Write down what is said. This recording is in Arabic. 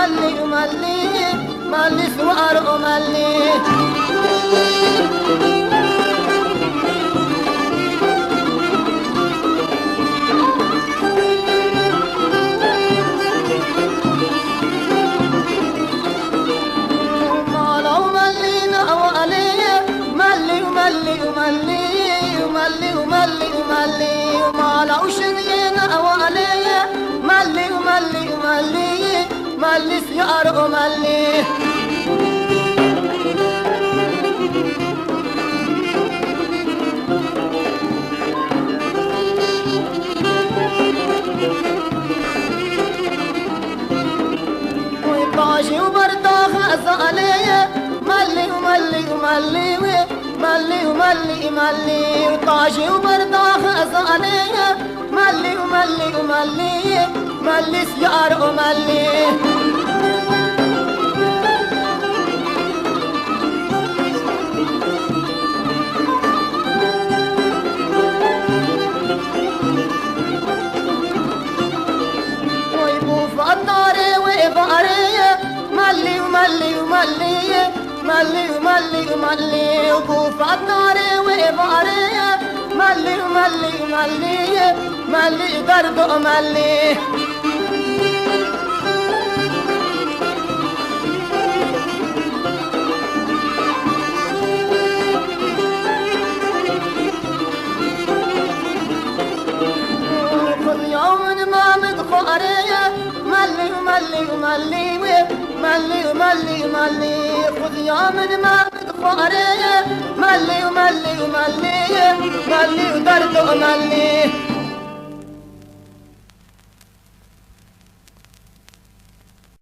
ملي وملي ملي سوار وملي مالو ملي نوالي ملي وملي وملي وملي وملي وملي ومالو شني نوالي ملي وملي وملي ملي سيار وملي ويباشي وبرداخ أزالي ملي وملي وملي ملي وملي ملي وطاشي وبرداخ أزالي ملي وملي وملي ملي سيار وملي ويبوف الداري ويباري ملي وملي وملي ملي وملي وملي وبوف الداري ويباري ملي وملي وملي ملي درد وملي يوم ما مدخاري ملي وملي وملي ملي وملي وملي خذ يوم ما مدخاري ملي وملي وملي ملي ودرد وملي